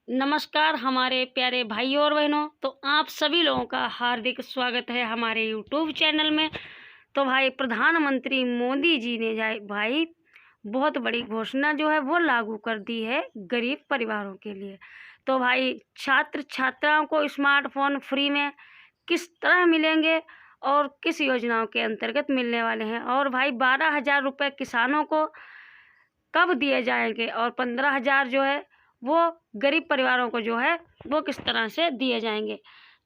नमस्कार हमारे प्यारे भाइयों और बहनों। तो आप सभी लोगों का हार्दिक स्वागत है हमारे यूट्यूब चैनल में। तो भाई प्रधानमंत्री मोदी जी ने भाई बहुत बड़ी घोषणा जो है वो लागू कर दी है गरीब परिवारों के लिए। तो भाई छात्र छात्राओं को स्मार्टफोन फ्री में किस तरह मिलेंगे और किस योजनाओं के अंतर्गत मिलने वाले हैं, और भाई 12,000 रुपये किसानों को कब दिए जाएंगे, और 15,000 जो है वो गरीब परिवारों को जो है वो किस तरह से दिए जाएंगे।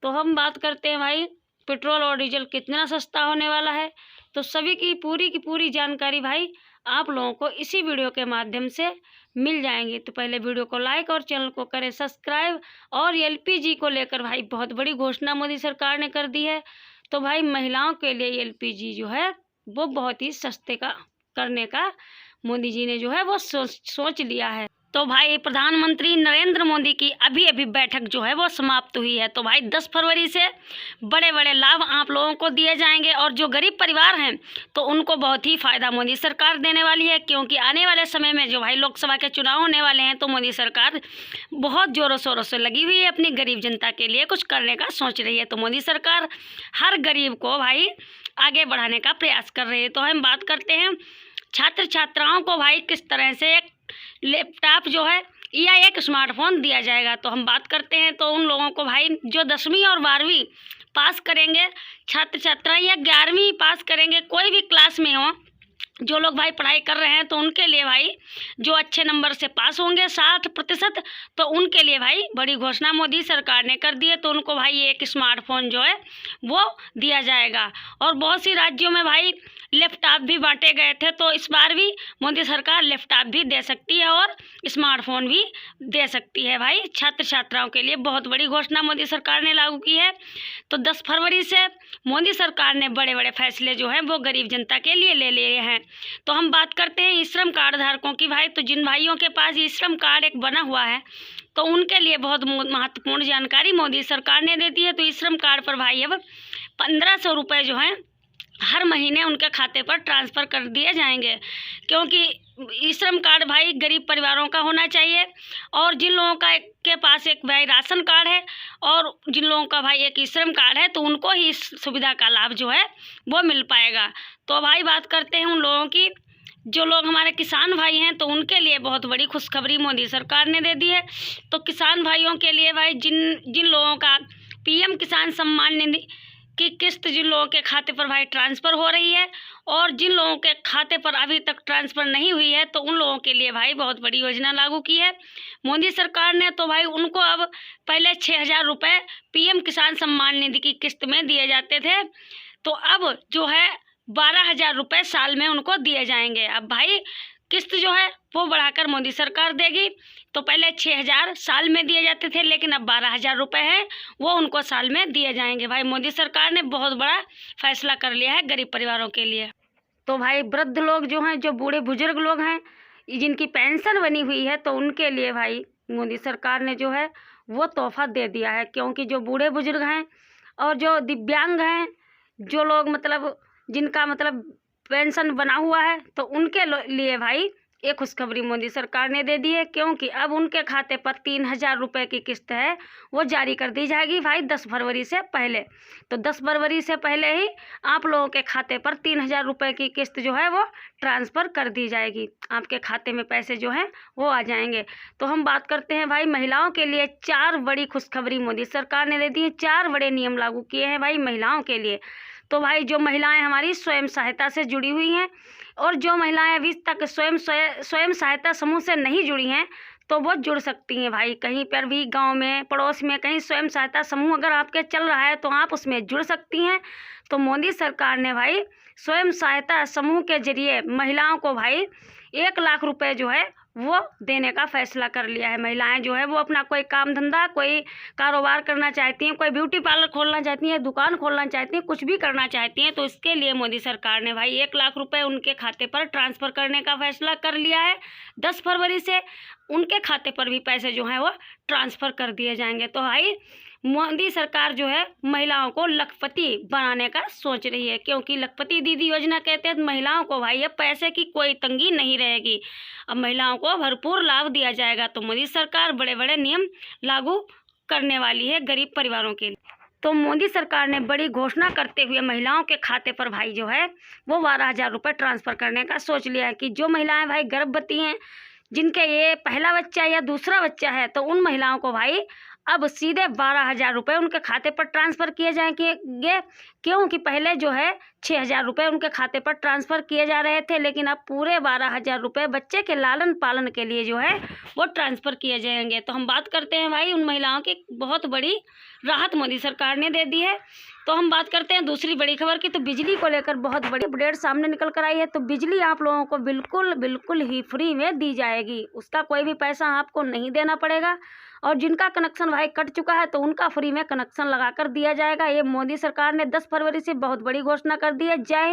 तो हम बात करते हैं भाई पेट्रोल और डीजल कितना सस्ता होने वाला है। तो सभी की पूरी जानकारी भाई आप लोगों को इसी वीडियो के माध्यम से मिल जाएंगी। तो पहले वीडियो को लाइक और चैनल को करें सब्सक्राइब। और एलपीजी को लेकर भाई बहुत बड़ी घोषणा मोदी सरकार ने कर दी है। तो भाई महिलाओं के लिए एलपीजी जो है वो बहुत ही सस्ते का करने का मोदी जी ने जो है वो सोच लिया है। तो भाई प्रधानमंत्री नरेंद्र मोदी की अभी बैठक जो है वो समाप्त हुई है। तो भाई 10 फरवरी से बड़े बड़े लाभ आप लोगों को दिए जाएंगे, और जो गरीब परिवार हैं तो उनको बहुत ही फ़ायदा मोदी सरकार देने वाली है, क्योंकि आने वाले समय में जो भाई लोकसभा के चुनाव होने वाले हैं तो मोदी सरकार बहुत ज़ोरों शोरों से लगी हुई है, अपनी गरीब जनता के लिए कुछ करने का सोच रही है। तो मोदी सरकार हर गरीब को भाई आगे बढ़ाने का प्रयास कर रही है। तो हम बात करते हैं छात्र छात्राओं को भाई किस तरह से एक लैपटॉप जो है या एक स्मार्टफोन दिया जाएगा। तो हम बात करते हैं तो उन लोगों को भाई जो 10वीं और 12वीं पास करेंगे छात्र छात्रा, या 11वीं पास करेंगे, कोई भी क्लास में हो, जो लोग भाई पढ़ाई कर रहे हैं तो उनके लिए भाई जो अच्छे नंबर से पास होंगे 60%, तो उनके लिए भाई बड़ी घोषणा मोदी सरकार ने कर दी है। तो उनको भाई एक स्मार्टफोन जो है वो दिया जाएगा। और बहुत सी राज्यों में भाई लैपटॉप भी बांटे गए थे, तो इस बार भी मोदी सरकार लैपटॉप भी दे सकती है और स्मार्टफोन भी दे सकती है। भाई छात्र छात्राओं के लिए बहुत बड़ी घोषणा मोदी सरकार ने लागू की है। तो 10 फरवरी से मोदी सरकार ने बड़े बड़े फैसले जो हैं वो गरीब जनता के लिए ले लिए हैं। तो हम बात करते हैं ई श्रम कार्ड धारकों की। भाई तो जिन भाइयों के पास ई श्रम कार्ड एक बना हुआ है तो उनके लिए बहुत महत्वपूर्ण जानकारी मोदी सरकार ने दे दी है। तो ई श्रम कार्ड पर भाई अब 1,500 रुपये जो हैं हर महीने उनके खाते पर ट्रांसफ़र कर दिए जाएंगे, क्योंकि ई श्रम कार्ड भाई गरीब परिवारों का होना चाहिए। और जिन लोगों का के पास एक भाई राशन कार्ड है और जिन लोगों का भाई एक ई श्रम कार्ड है तो उनको ही इस सुविधा का लाभ जो है वो मिल पाएगा। तो भाई बात करते हैं उन लोगों की जो लोग हमारे किसान भाई हैं, तो उनके लिए बहुत बड़ी खुशखबरी मोदी सरकार ने दे दी है। तो किसान भाइयों के लिए भाई जिन लोगों का पीएम किसान सम्मान निधि की किस्त जिन लोगों के खाते पर भाई ट्रांसफ़र हो रही है, और जिन लोगों के खाते पर अभी तक ट्रांसफ़र नहीं हुई है तो उन लोगों के लिए भाई बहुत बड़ी योजना लागू की है मोदी सरकार ने। तो भाई उनको अब पहले 6,000 रुपये पीएम किसान सम्मान निधि की किस्त में दिए जाते थे, तो अब जो है 12,000 रुपये साल में उनको दिए जाएंगे। अब भाई किस्त जो है वो बढ़ाकर मोदी सरकार देगी। तो पहले 6,000 साल में दिए जाते थे, लेकिन अब 12,000 रुपये हैं वो उनको साल में दिए जाएंगे। भाई मोदी सरकार ने बहुत बड़ा फैसला कर लिया है गरीब परिवारों के लिए। तो भाई वृद्ध लोग जो हैं, जो बूढ़े बुजुर्ग लोग हैं जिनकी पेंशन बनी हुई है, तो उनके लिए भाई मोदी सरकार ने जो है वो तोहफा दे दिया है, क्योंकि जो बूढ़े बुजुर्ग हैं और जो दिव्यांग हैं, जो लोग मतलब जिनका मतलब पेंशन बना हुआ है, तो उनके लिए भाई एक खुशखबरी मोदी सरकार ने दे दी है, क्योंकि अब उनके खाते पर 3,000 रुपये की किस्त है वो जारी कर दी जाएगी भाई 10 फरवरी से पहले। तो 10 फरवरी से पहले ही आप लोगों के खाते पर 3,000 रुपये की किस्त जो है वो ट्रांसफ़र कर दी जाएगी, आपके खाते में पैसे जो हैं वो आ जाएंगे। तो हम बात करते हैं भाई महिलाओं के लिए 4 बड़ी खुशखबरी मोदी सरकार ने दे दी है। 4 बड़े नियम लागू किए हैं भाई महिलाओं के लिए। तो भाई जो महिलाएं हमारी स्वयं सहायता से जुड़ी हुई हैं, और जो महिलाएं अभी तक स्वयं सहायता समूह से नहीं जुड़ी हैं तो वो जुड़ सकती हैं भाई। कहीं पर भी गांव में पड़ोस में कहीं स्वयं सहायता समूह अगर आपके चल रहा है तो आप उसमें जुड़ सकती हैं। तो मोदी सरकार ने भाई स्वयं सहायता समूह के जरिए महिलाओं को भाई 1,00,000 रुपये जो है वो देने का फैसला कर लिया है। महिलाएं जो है वो अपना कोई काम धंधा, कोई कारोबार करना चाहती हैं, कोई ब्यूटी पार्लर खोलना चाहती हैं, दुकान खोलना चाहती हैं, कुछ भी करना चाहती हैं, तो इसके लिए मोदी सरकार ने भाई 1,00,000 रुपये उनके खाते पर ट्रांसफ़र करने का फैसला कर लिया है। 10 फरवरी से उनके खाते पर भी पैसे जो हैं वो ट्रांसफ़र कर दिए जाएंगे। तो भाई मोदी सरकार जो है महिलाओं को लखपति बनाने का सोच रही है, क्योंकि लखपति दीदी योजना के तहत महिलाओं को भाई अब पैसे की कोई तंगी नहीं रहेगी। अब महिलाओं को भरपूर लाभ दिया जाएगा। तो मोदी सरकार बड़े बड़े नियम लागू करने वाली है गरीब परिवारों के लिए। तो मोदी सरकार ने बड़ी घोषणा करते हुए महिलाओं के खाते पर भाई जो है वो 12,000 रुपये ट्रांसफ़र करने का सोच लिया है कि जो महिलाएं भाई गर्भवती हैं, जिनके ये पहला बच्चा या दूसरा बच्चा है, तो उन महिलाओं को भाई अब सीधे 12,000 रुपये उनके खाते पर ट्रांसफ़र किए जाएंगे। क्योंकि पहले जो है 6,000 रुपये उनके खाते पर ट्रांसफ़र किए जा रहे थे, लेकिन अब पूरे 12,000 रुपये बच्चे के लालन पालन के लिए जो है वो ट्रांसफ़र किए जाएंगे। तो हम बात करते हैं भाई उन महिलाओं की बहुत बड़ी राहत मोदी सरकार ने दे दी है। तो हम बात करते हैं दूसरी बड़ी खबर की। तो बिजली को लेकर बहुत बड़ी अपडेट सामने निकल कर आई है। तो बिजली आप लोगों को बिल्कुल ही फ्री में दी जाएगी, उसका कोई भी पैसा आपको नहीं देना पड़ेगा। और जिनका कनेक्शन भाई कट चुका है तो उनका फ्री में कनेक्शन लगा कर दिया जाएगा। ये मोदी सरकार ने 10 फरवरी से बहुत बड़ी घोषणा कर दी है। जय हिंद।